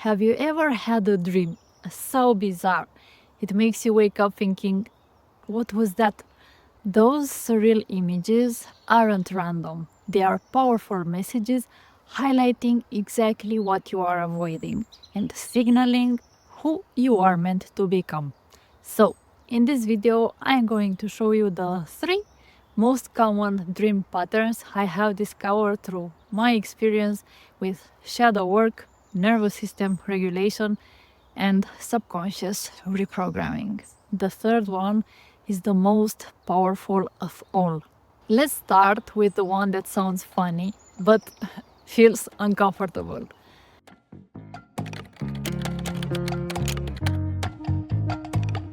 Have you ever had a dream so bizarre it makes you wake up thinking, what was that? Those surreal images aren't random. They are powerful messages highlighting exactly what you are avoiding and signaling who you are meant to become. So, in this video, I'm going to show you the 3 most common dream patterns I have discovered through my experience with shadow work, nervous system regulation, and subconscious reprogramming. The third one is the most powerful of all. Let's start with the one that sounds funny but feels uncomfortable.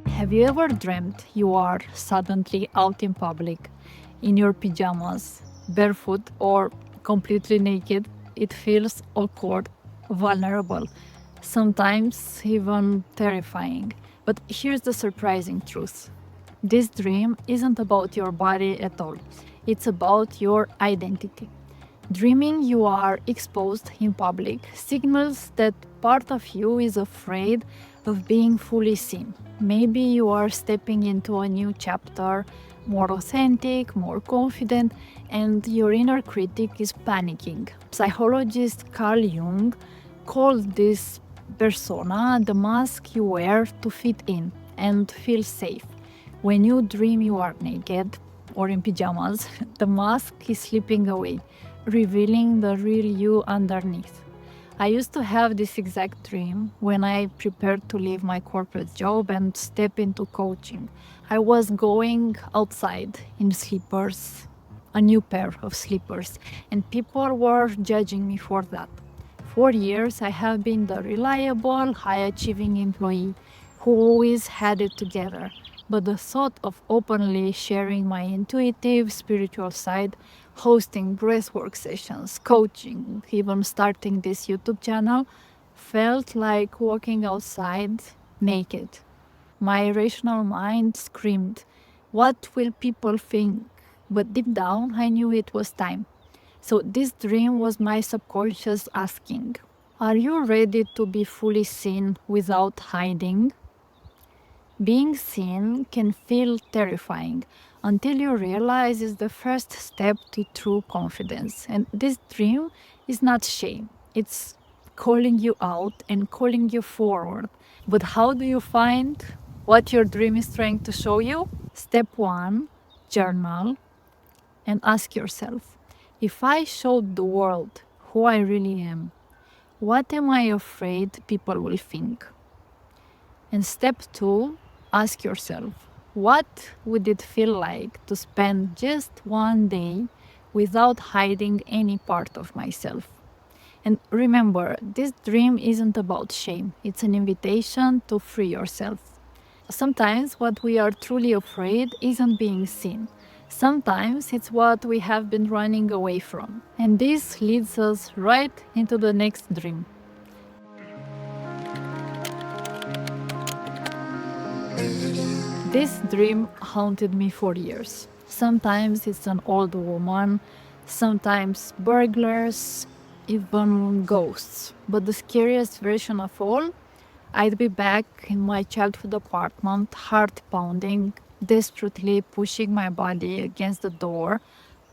Have you ever dreamt you are suddenly out in public, in your pajamas, barefoot, or completely naked? It feels awkward, vulnerable, sometimes even terrifying. But here's the surprising truth. This dream isn't about your body at all. It's about your identity. Dreaming you are exposed in public signals that part of you is afraid of being fully seen. Maybe you are stepping into a new chapter, more authentic, more confident, and your inner critic is panicking. Psychologist Carl Jung called this persona the mask you wear to fit in and feel safe. When you dream you are naked or in pajamas, the mask is slipping away, revealing the real you underneath. I used to have this exact dream when I prepared to leave my corporate job and step into coaching. I was going outside in slippers, a new pair of slippers, and people were judging me for that. For years, I have been the reliable, high-achieving employee who always had it together. But the thought of openly sharing my intuitive, spiritual side, hosting breathwork sessions, coaching, even starting this YouTube channel, felt like walking outside naked. My rational mind screamed, "What will people think?" But deep down, I knew it was time. So this dream was my subconscious asking, are you ready to be fully seen without hiding? Being seen can feel terrifying until you realize it's the first step to true confidence. And this dream is not shame, it's calling you out and calling you forward. But how do you find what your dream is trying to show you? Step 1, journal and ask yourself, if I showed the world who I really am, what am I afraid people will think? And step 2, ask yourself, what would it feel like to spend just one day without hiding any part of myself? And remember, this dream isn't about shame. It's an invitation to free yourself. Sometimes what we are truly afraid isn't being seen. Sometimes it's what we have been running away from. And this leads us right into the next dream. This dream haunted me for years. Sometimes it's an old woman, sometimes burglars, even ghosts. But the scariest version of all, I'd be back in my childhood apartment, heart pounding, desperately pushing my body against the door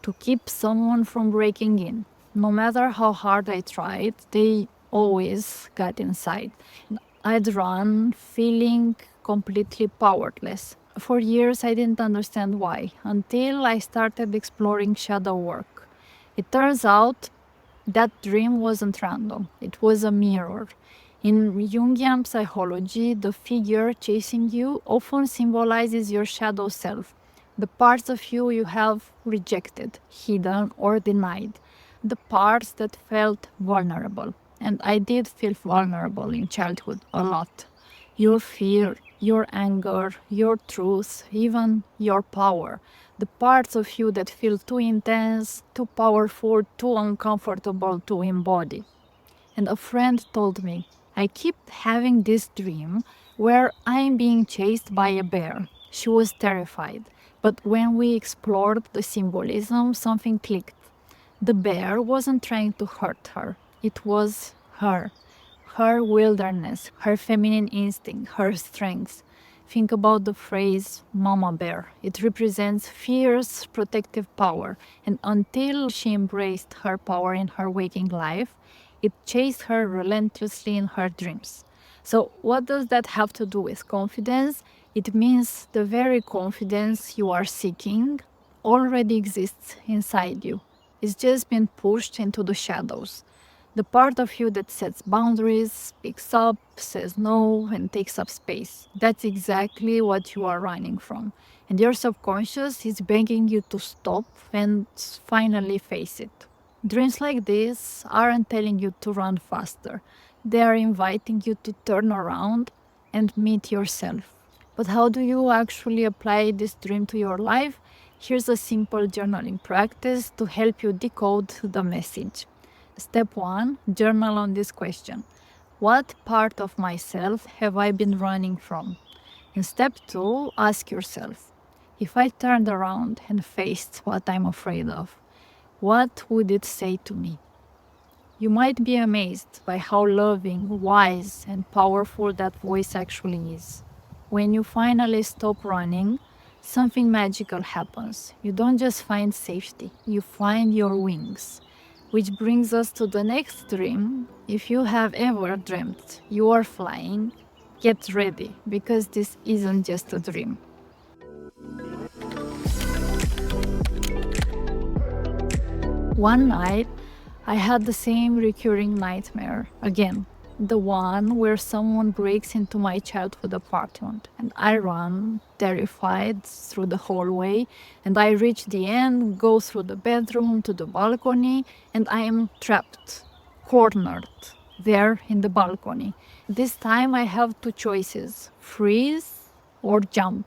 to keep someone from breaking in. No matter how hard I tried, they always got inside. I'd run, feeling completely powerless. For years, I didn't understand why, until I started exploring shadow work. It turns out that dream wasn't random, it was a mirror. In Jungian psychology, the figure chasing you often symbolizes your shadow self, the parts of you you have rejected, hidden, or denied, the parts that felt vulnerable. And I did feel vulnerable in childhood a lot. Your fear, your anger, your truth, even your power. The parts of you that feel too intense, too powerful, too uncomfortable to embody. And a friend told me, I keep having this dream where I'm being chased by a bear. She was terrified. But when we explored the symbolism, something clicked. The bear wasn't trying to hurt her. It was her. her wilderness, her feminine instinct, her strengths. Think about the phrase mama bear. It represents fierce protective power, and until she embraced her power in her waking life, it chased her relentlessly in her dreams. So, what does that have to do with confidence? It means the very confidence you are seeking already exists inside you. It's just been pushed into the shadows. The part of you that sets boundaries, speaks up, says no, and takes up space. That's exactly what you are running from. And your subconscious is begging you to stop and finally face it. Dreams like this aren't telling you to run faster. They are inviting you to turn around and meet yourself. But how do you actually apply this dream to your life? Here's a simple journaling practice to help you decode the message. Step 1, journal on this question. What part of myself have I been running from? And step 2, ask yourself, if I turned around and faced what I'm afraid of, what would it say to me? You might be amazed by how loving, wise, and powerful that voice actually is. When you finally stop running, something magical happens. You don't just find safety, you find your wings. Which brings us to the next dream. If you have ever dreamt you are flying, get ready, because this isn't just a dream. One night, I had the same recurring nightmare again. The one where someone breaks into my childhood apartment, and I run, terrified, through the hallway, and I reach the end, go through the bedroom to the balcony, and I am trapped, cornered, there in the balcony. This time I have two choices, freeze or jump.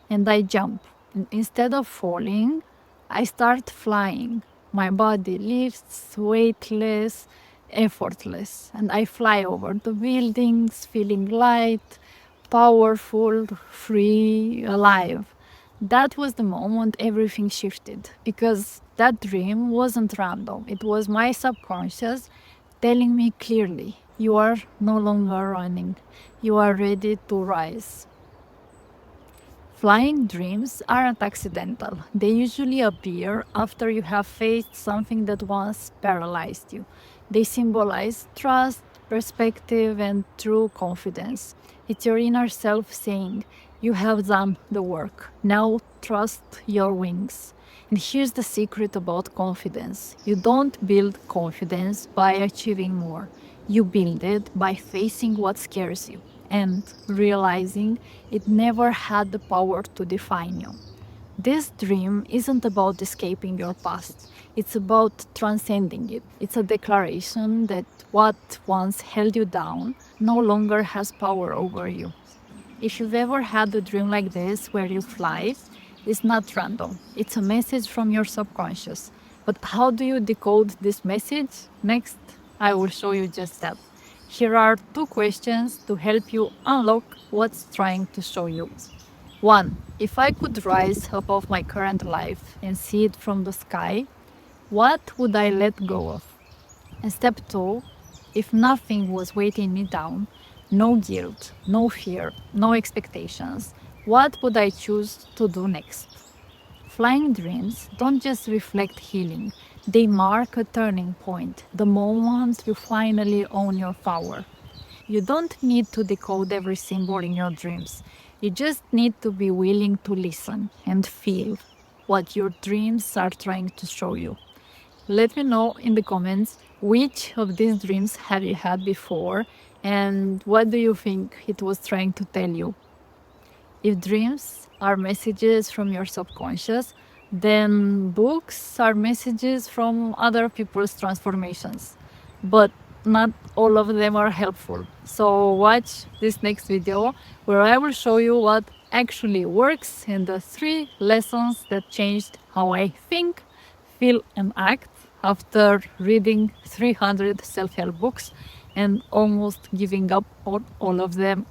And I jump. And instead of falling, I start flying. My body lifts, weightless, effortless, and I fly over the buildings, feeling light, powerful, free, alive. That was the moment everything shifted, because that dream wasn't random. It was my subconscious telling me clearly, you are no longer running. You are ready to rise. Flying dreams aren't accidental. They usually appear after you have faced something that once paralyzed you. They symbolize trust, perspective, and true confidence. It's your inner self saying, you have done the work. Now trust your wings. And here's the secret about confidence. You don't build confidence by achieving more. You build it by facing what scares you and realizing it never had the power to define you. This dream isn't about escaping your past, it's about transcending it. It's a declaration that what once held you down no longer has power over you. If you've ever had a dream like this where you fly, it's not random. It's a message from your subconscious. But how do you decode this message? Next, I will show you just that. Here are two questions to help you unlock what's trying to show you. 1. If I could rise above my current life and see it from the sky, what would I let go of? And step 2. If nothing was weighting me down, no guilt, no fear, no expectations, what would I choose to do next? Flying dreams don't just reflect healing, they mark a turning point, the moment you finally own your power. You don't need to decode every symbol in your dreams. You just need to be willing to listen and feel what your dreams are trying to show you. Let me know in the comments which of these dreams have you had before and what do you think it was trying to tell you. If dreams are messages from your subconscious, then books are messages from other people's transformations. But not all of them are helpful. So watch this next video where I will show you what actually works and the 3 lessons that changed how I think, feel and act after reading 300 self-help books and almost giving up on all of them